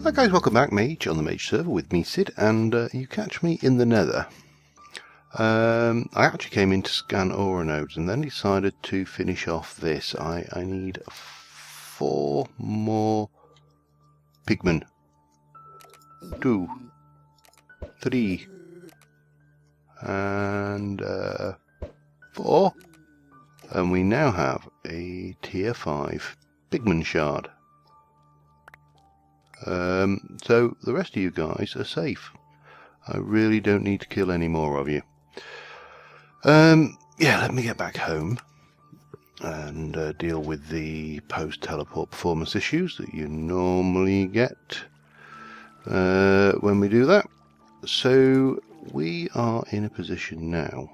Hi guys, welcome back. Mage on the Mage server with me, Sid, and you catch me in the nether. I actually came in to scan aura nodes and then decided to finish off this. I need 4 more pigmen. 2, 3, and 4. And we now have a tier 5 pigman shard. So the rest of you guys are safe. I really don't need to kill any more of you. Yeah, let me get back home and deal with the post-teleport performance issues that you normally get when we do that. So we are in a position now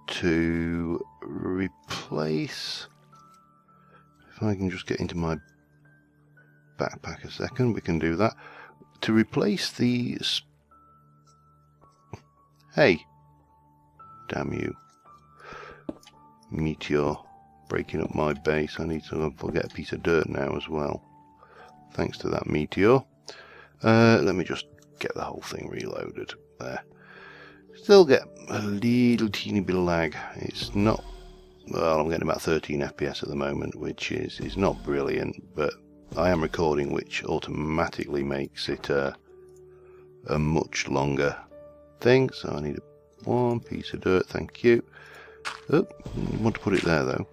to replace, if I can just get into my backpack a second, we can do that. To replace the... Hey! Damn you. Meteor. Breaking up my base. I need to get a piece of dirt now as well. Thanks to that meteor. Let me just get the whole thing reloaded. There. Still get a little teeny bit of lag. It's not... Well, I'm getting about 13 FPS at the moment, which is not brilliant, but I am recording, which automatically makes it a much longer thing. So I need one piece of dirt, thank you. Oh, you want to put it there though.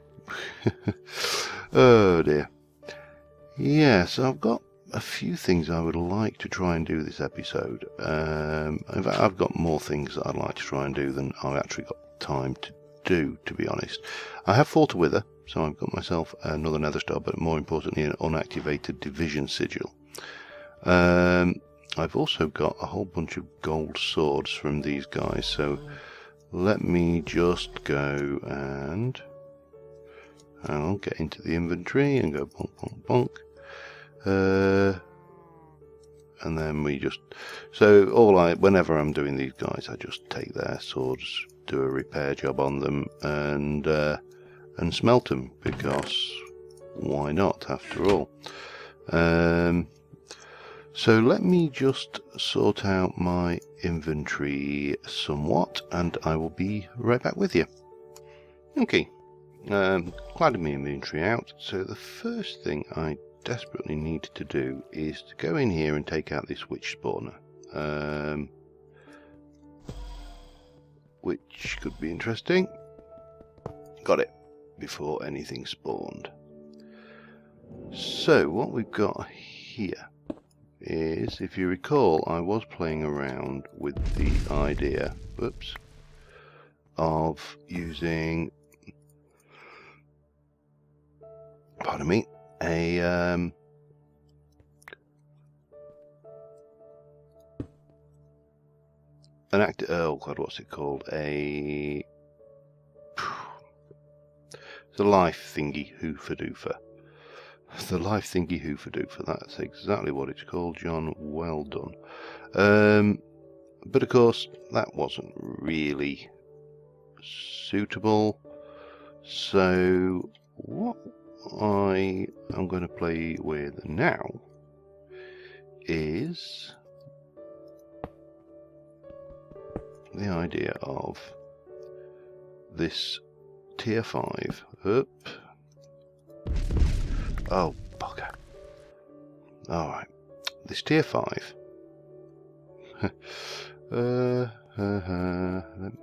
Oh dear. Yeah, so I've got a few things I would like to try and do this episode. In fact, I've got more things that I'd like to try and do than I've actually got time to do, to be honest. I have fought a wither, so I've got myself another nether star, but more importantly an unactivated division sigil. I've also got a whole bunch of gold swords from these guys, so let me just go and I'll get into the inventory and go bonk bonk bonk. And then we just, so whenever I'm doing these guys, I just take their swords, do a repair job on them, and smelt them, because why not, after all. So let me just sort out my inventory somewhat, and I will be right back with you. Okay, cleared my inventory out. So the first thing I desperately need to do is to go in here and take out this witch spawner, which could be interesting. Got it before anything spawned. So what we've got here is, if you recall, I was playing around with the idea, whoops, of using, pardon me, an active, oh god, what's it called? It's a life thingy hoofa-doofa. The life thingy hoofa-doofa, that's exactly what it's called, John, well done. But of course, that wasn't really suitable, so what I am going to play with now is the idea of this tier 5 up. Oh bugger. Alright, this tier 5. Let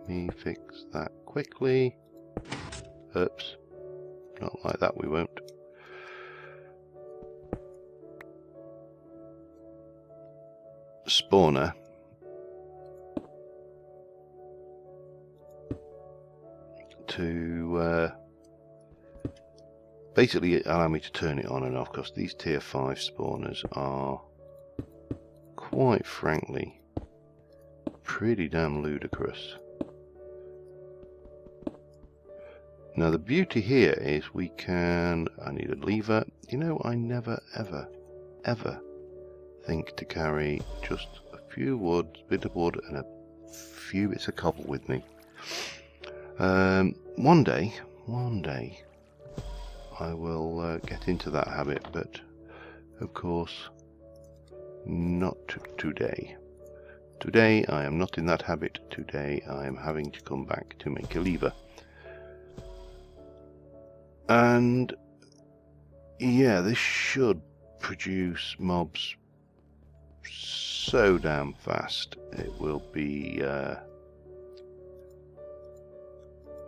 me fix that quickly. Oops. Not like that, we won't. Spawner to basically allow me to turn it on and off, because these tier 5 spawners are, quite frankly, pretty damn ludicrous. Now the beauty here is we can, I need a lever. You know, I never ever think to carry just a few wood, bit of wood and a few bits of cobble with me. One day I will get into that habit, but of course Not today. Today I am not in that habit. Today I am having to come back to make a lever. And yeah, this should produce mobs so damn fast. It will be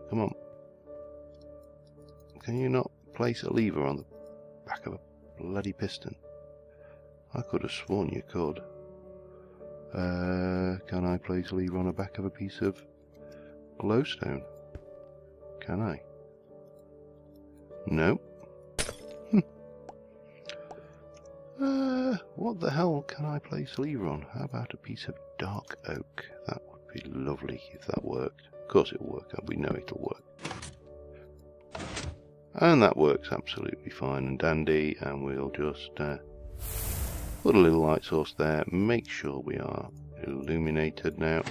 come on. Can you not place a lever on the back of a bloody piston? I could have sworn you could. Can I place a lever on the back of a piece of glowstone? Can I? No. What the hell can I place a lever on? How about a piece of dark oak? That would be lovely if that worked. Of course it'll work, we know it'll work. And that works absolutely fine and dandy, and we'll just put a little light source there, make sure we are illuminated now.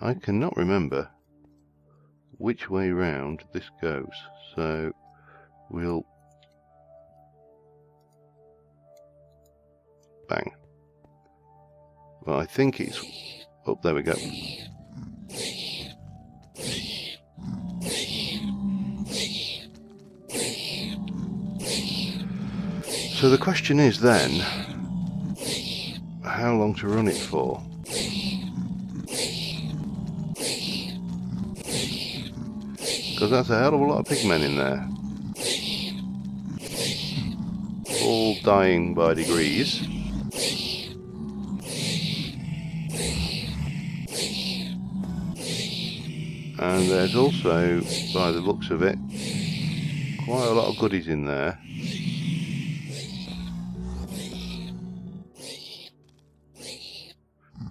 I cannot remember which way round this goes, so we'll bang. Well, I think it's up, there we go. So the question is then, how long to run it for? Because that's a hell of a lot of pigmen in there. All dying by degrees. And there's also, by the looks of it, quite a lot of goodies in there.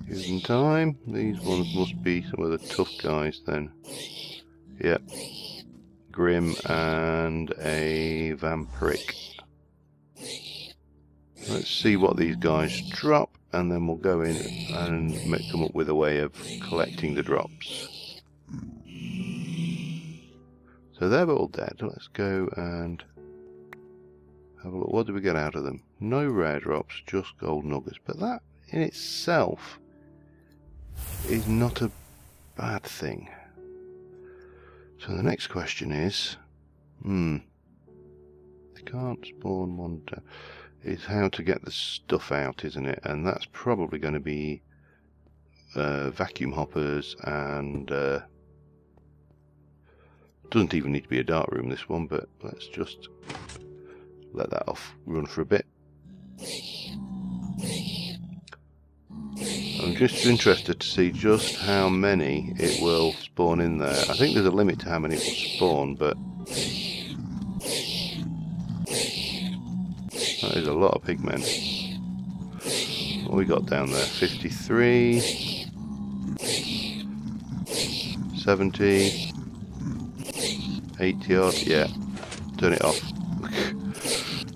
Given time, these ones must be some of the tough guys then. Yep. Grim and a vampiric. Let's see what these guys drop, and then we'll go in and come up with a way of collecting the drops. So they're all dead. Let's go and have a look. What do we get out of them? No rare drops, just gold nuggets. But that in itself is not a bad thing. So the next question is, they can't spawn one down. It's how to get the stuff out, isn't it? And that's probably going to be vacuum hoppers and doesn't even need to be a dark room, this one, but let's just let that off run for a bit. I'm just interested to see just how many it will spawn in there. I think there's a limit to how many it will spawn, but that is a lot of pigmen. What we got down there? 53, 70, 80 odd. Yeah, turn it off.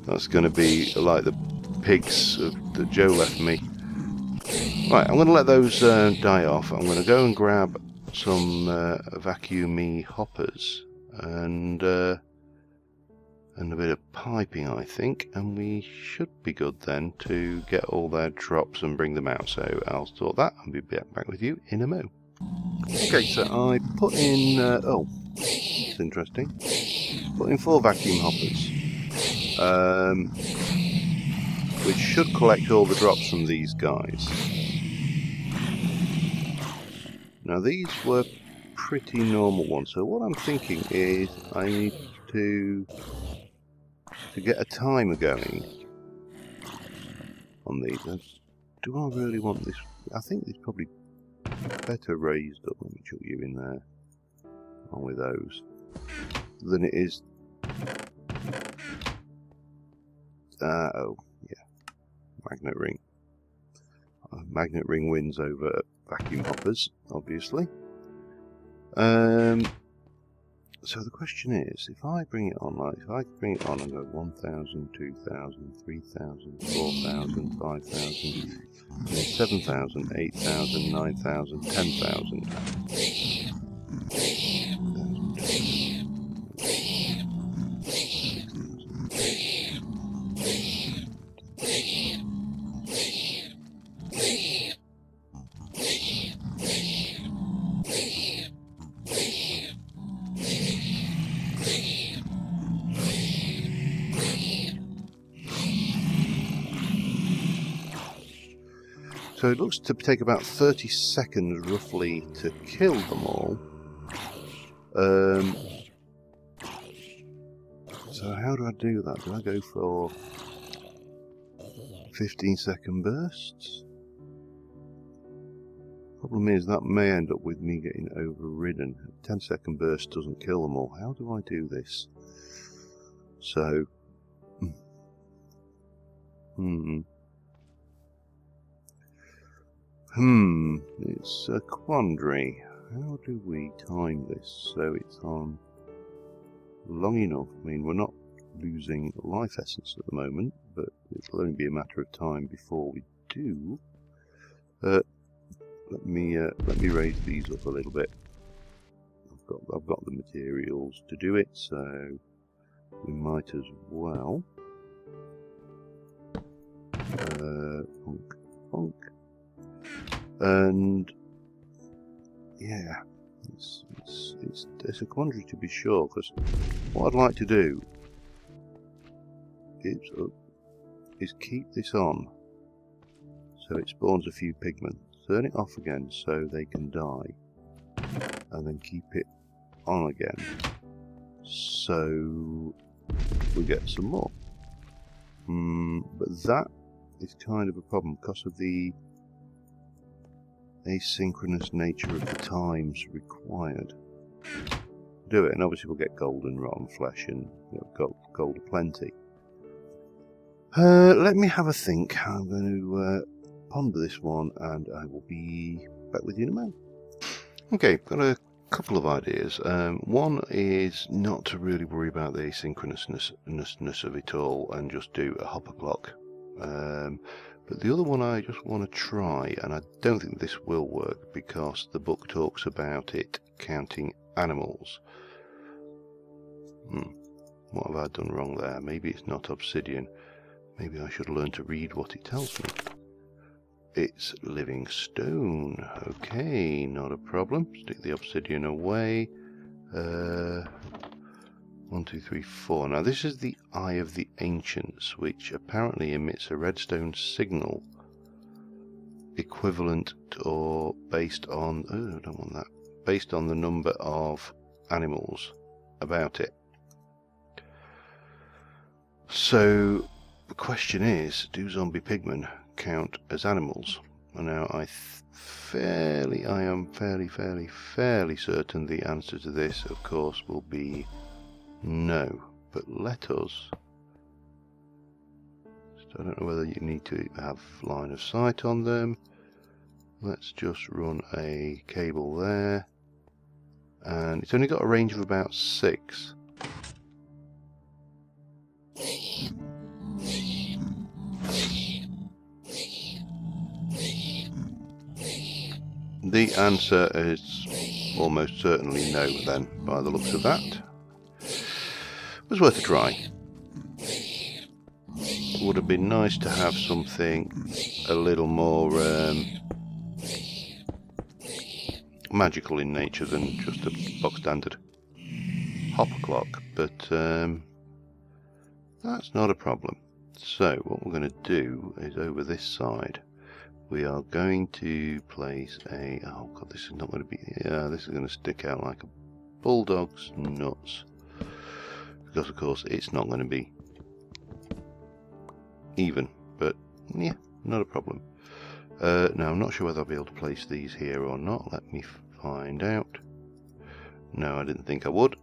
That's going to be like the pigs that Joe left me. Right, I'm going to let those die off. I'm going to go and grab some vacuumy hoppers and a bit of piping, I think, and we should be good then to get all their drops and bring them out. So I'll sort that and be back with you in a mo. Okay, so I put in, oh, that's interesting. Put in 4 vacuum hoppers, which should collect all the drops from these guys. Now these were pretty normal ones, so what I'm thinking is I need to get a timer going on these. Do I really want this? I think these probably better raised up. Let me chuck you in there along with those than it is. Oh yeah, magnet ring. Magnet ring wins over vacuum hoppers, obviously. So the question is, if I bring it on, like, if I bring it on and go 1,000, 2,000, 3,000, 4,000, 5,000, 7,000, 8,000, 9,000, 10,000. So it looks to take about 30 seconds roughly to kill them all. So how do I do that? Do I go for 15-second bursts? Problem is that may end up with me getting overridden. A 10-second burst doesn't kill them all. How do I do this? So, it's a quandary. How do we time this so it's on long enough? I mean, we're not losing life essence at the moment, but it'll only be a matter of time before we do. Let me raise these up a little bit. I've got the materials to do it, so we might as well. Bonk. And yeah, it's a quandary to be sure, because what I'd like to do is keep this on so it spawns a few pigmen, turn it off again so they can die, and then keep it on again so we get some more. But that is kind of a problem because of the asynchronous nature of the times required. Do it, and obviously we'll get gold and rotten flesh, and gold aplenty. Let me have a think. I'm going to ponder this one, and I will be back with you in a moment. Okay, got a couple of ideas. One is not to really worry about the asynchronousness of it all and just do a hopper clock. But the other one I just want to try, and I don't think this will work because the book talks about it counting animals. What have I done wrong there? Maybe it's not obsidian. Maybe I should learn to read what it tells me. It's living stone. Okay, not a problem. Stick the obsidian away. 1, 2, 3, 4. Now this is the Eye of the Ancients, which apparently emits a redstone signal equivalent to, or based on, oh, I don't want that, based on the number of animals about it. So the question is, do zombie pigmen count as animals? And now I am fairly certain the answer to this, of course, will be no. But let us, I don't know whether you need to have line of sight on them. Let's just run a cable there, and it's only got a range of about 6. The answer is almost certainly no then, by the looks of that. It was worth a try. Would have been nice to have something a little more magical in nature than just a box standard hopper clock, but that's not a problem. So what we're going to do is over this side we are going to place a, oh god, this is not going to be, this is going to stick out like a bulldog's nuts, because of course it's not going to be even, but yeah, not a problem. Now I'm not sure whether I'll be able to place these here or not. Let me find out. No, I didn't think I would,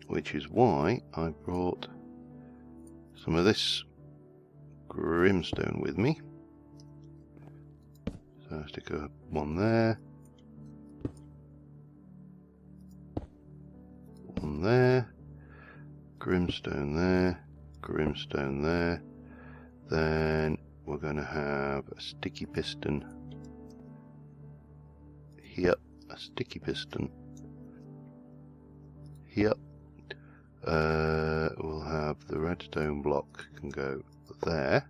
which is why I brought some of this brimstone with me. So I stick one there, one there, brimstone there, brimstone there. Then we're going to have a sticky piston here, a sticky piston here. We'll have the redstone block can go there,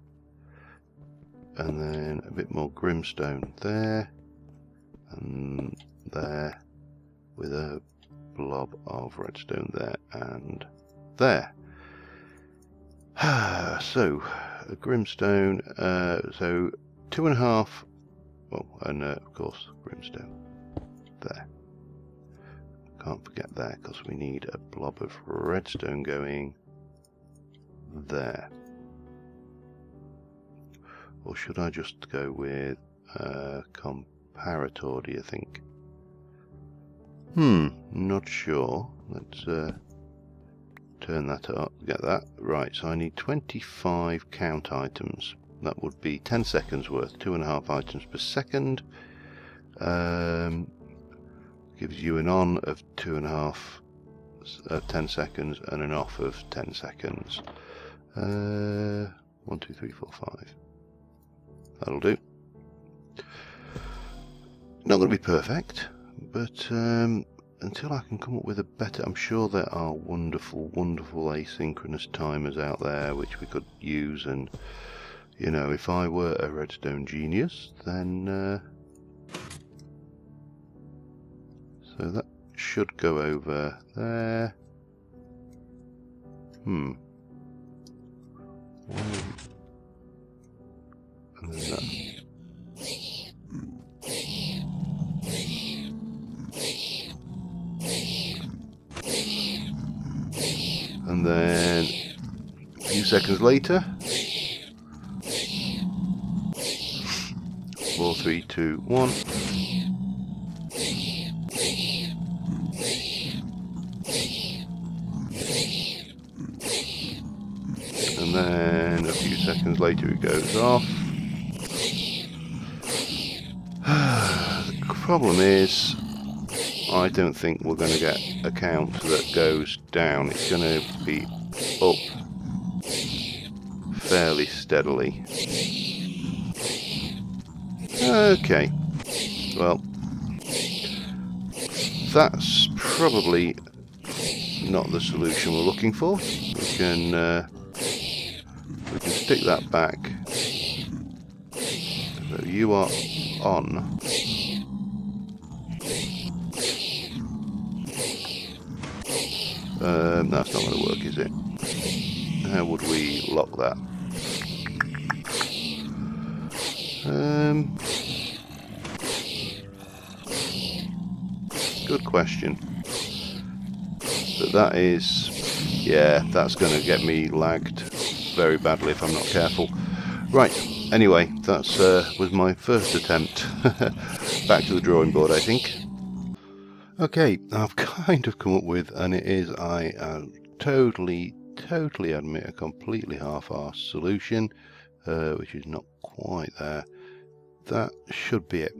and then a bit more brimstone there and there, with a blob of redstone there and there. So a brimstone, so 2.5. Oh, and of course, brimstone. There. Can't forget there, because we need a blob of redstone going there. Or should I just go with comparator, do you think? Not sure. Let's turn that up, get that. Right, so I need 25 count items. That would be 10 seconds worth, 2.5 items per second. Gives you an on of 2.5 of 10 seconds and an off of 10 seconds. 1, 2, 3, 4, 5. That'll do. Not going to be perfect, but until I can come up with a better... I'm sure there are wonderful, wonderful asynchronous timers out there which we could use, and, you know, if I were a redstone genius, then... so that should go over there. And then that. And then a few seconds later, 4, 3, 2, 1. And then a few seconds later it goes off. The problem is, I don't think we're going to get a count that goes down. It's going to be up fairly steadily. Okay, well, that's probably not the solution we're looking for. We can stick that back. So you are on. That's not going to work, is it? How would we lock that? Good question. But that is, yeah, that's going to get me lagged very badly if I'm not careful. Right, anyway, that's was my first attempt. Back to the drawing board, I think. Okay, I've kind of come up with, and it is, I totally admit, a completely half-arsed solution, which is not quite there. That should be it.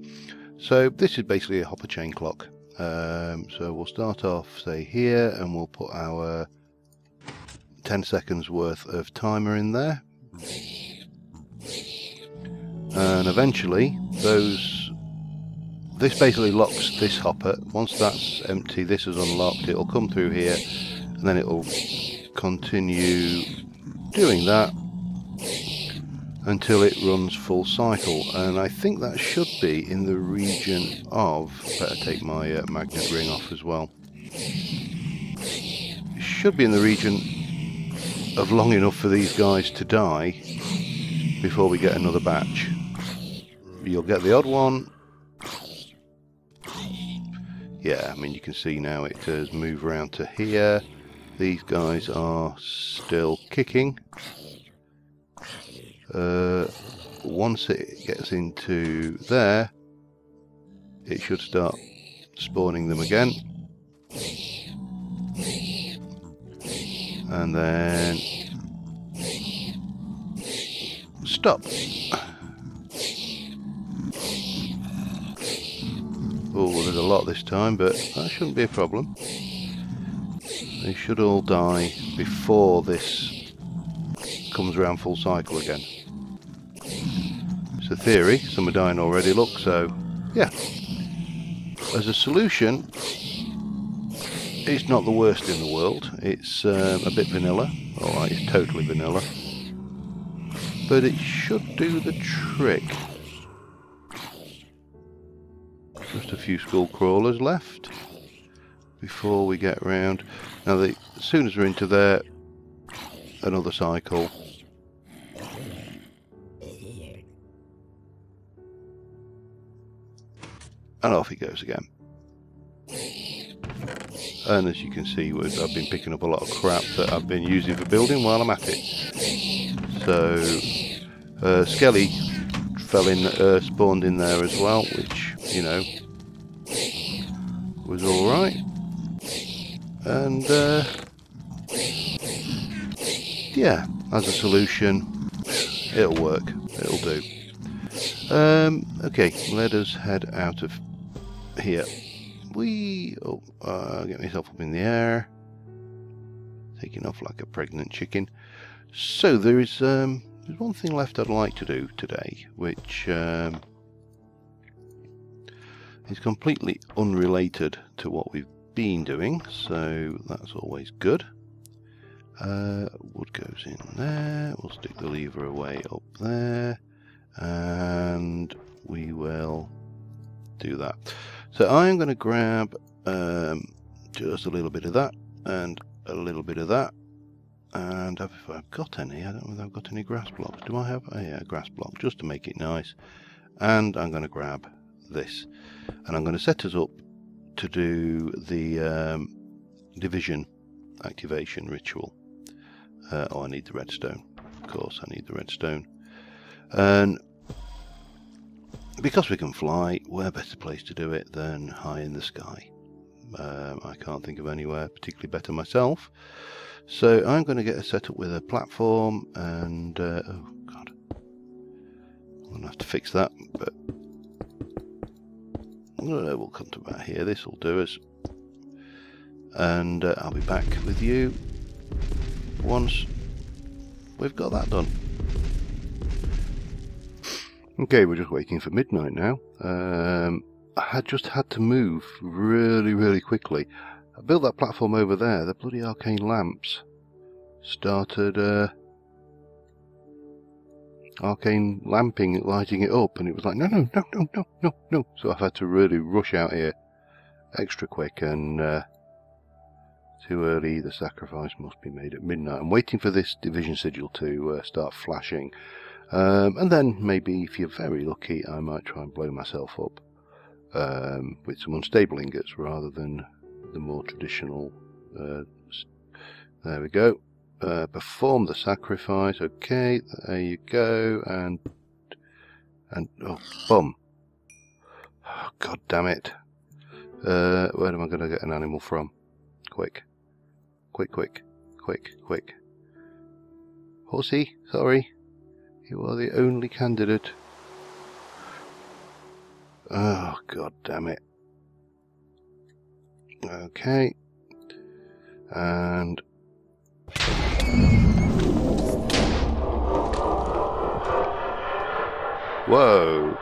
So this is basically a hopper chain clock. So we'll start off, say, here, and we'll put our 10 seconds worth of timer in there. And eventually, this basically locks this hopper. Once that's empty, this is unlocked, it'll come through here, and then it'll continue doing that until it runs full cycle. And I think that should be in the region of... better take my magnet ring off as well. It should be in the region of long enough for these guys to die before we get another batch. You'll get the odd one. Yeah, I mean, you can see now it does move around to here. These guys are still kicking. Once it gets into there, it should start spawning them again. And then stop. Oh, there's a lot this time, but that shouldn't be a problem. They should all die before this comes around full cycle again. It's a theory. Some are dying already, look, so yeah. As a solution, it's not the worst in the world. It's a bit vanilla. Alright, it's totally vanilla. But it should do the trick. Just a few skull crawlers left before we get round. Now, as soon as we're into there, another cycle. And off he goes again. And as you can see, I've been picking up a lot of crap that I've been using for building while I'm at it. So, Skelly spawned in there as well, which, you know, was alright. And, yeah, as a solution, it'll work. It'll do. Okay, let us head out of here. Get myself up in the air. Taking off like a pregnant chicken. So there's one thing left I'd like to do today, which is completely unrelated to what we've been doing, so that's always good. Wood goes in there. We'll stick the lever away up there, and we will do that. So I'm going to grab just a little bit of that and a little bit of that, and if I've got any, I don't know if I've got any grass blocks. Do I have? Oh yeah, a grass block, just to make it nice. And I'm going to grab this, and I'm going to set us up to do the division activation ritual. Oh, I need the redstone. Of course I need the redstone. And because we can fly, where better place to do it than high in the sky? I can't think of anywhere particularly better myself. So I'm going to get set up with a platform, and oh god, I'm going to have to fix that, but we'll come to about here. This will do us, and I'll be back with you once we've got that done. Okay, we're just waiting for midnight now. I had just had to move really quickly. I built that platform over there. The bloody arcane lamps started arcane lamping, lighting it up, and it was like, no. So I've had to really rush out here extra quick, and too early. The sacrifice must be made at midnight. I'm waiting for this division sigil to start flashing. And then maybe, if you're very lucky, I might try and blow myself up with some unstable ingots rather than the more traditional. There we go. Perform the sacrifice. Okay, there you go. And oh, bum. Oh, god damn it. Where am I going to get an animal from? Quick. Horsey, sorry. You are the only candidate. Oh, god damn it. Okay. And whoa.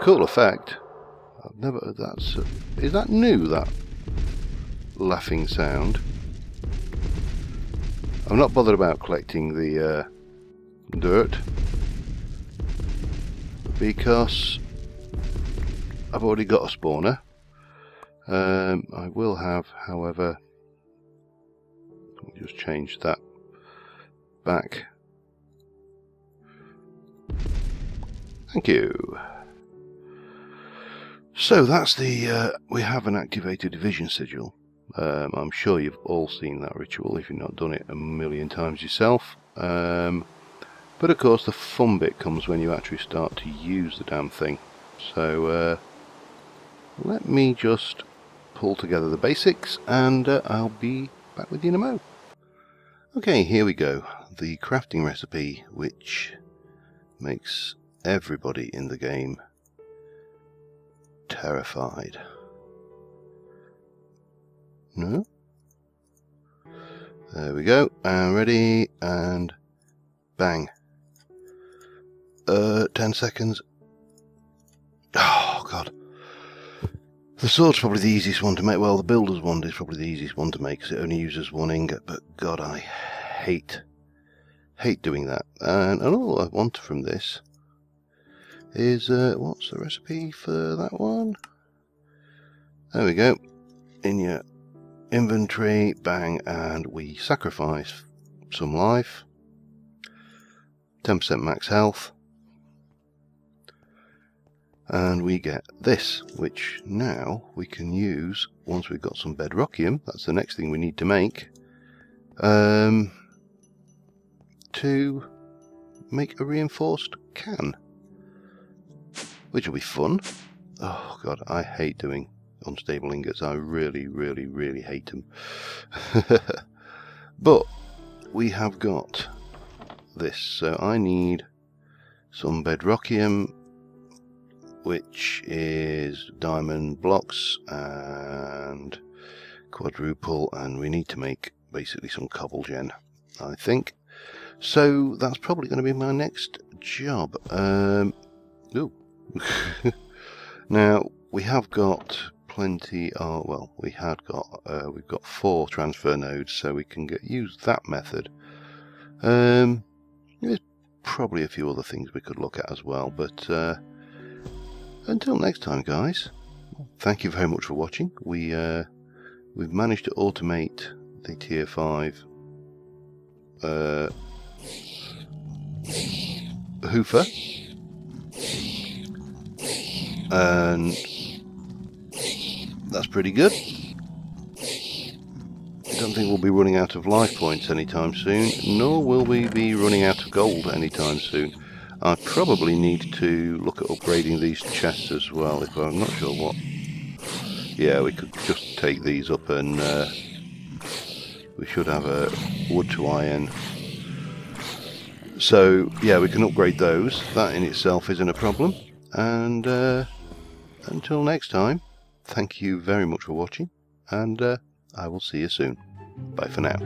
Cool effect. I've never, is that new, that laughing sound? I'm not bothered about collecting the dirt, because I've already got a spawner. I will have, however, let me just change that back. Thank you. So that's the we have an activated division sigil. I'm sure you've all seen that ritual if you've not done it a million times yourself. But of course the fun bit comes when you actually start to use the damn thing. So let me just pull together the basics, and I'll be back with you in a mo. Okay, here we go. The crafting recipe, which makes everybody in the game terrified. No? There we go. And ready, and bang. 10 seconds. Oh, God. The sword's probably the easiest one to make. Well, the builder's one is probably the easiest one to make because it only uses one ingot. But, God, I hate doing that. And all I want from this is, what's the recipe for that one? There we go. In your inventory, bang, and we sacrifice some life. 10% max health. And we get this, which now we can use once we've got some bedrockium. That's the next thing we need to make. To make a reinforced can, which will be fun. Oh god, I hate doing unstable ingots. I really hate them. But we have got this, so I need some bedrockium, which is diamond blocks and quadruple, and we need to make basically some cobble gen, I think. So that's probably going to be my next job. Ooh. Now we have got plenty. Well, we've got 4 transfer nodes, so we can use that method. There's probably a few other things we could look at as well, but until next time, guys. Thank you very much for watching. We've managed to automate the tier 5 hoofer, and that's pretty good. I don't think we'll be running out of life points anytime soon, nor will we be running out of gold anytime soon. I probably need to look at upgrading these chests as well, if I'm not sure what. Yeah, we could just take these up and we should have a wood to iron. So yeah, we can upgrade those. That in itself isn't a problem. And until next time, thank you very much for watching, and I will see you soon. Bye for now.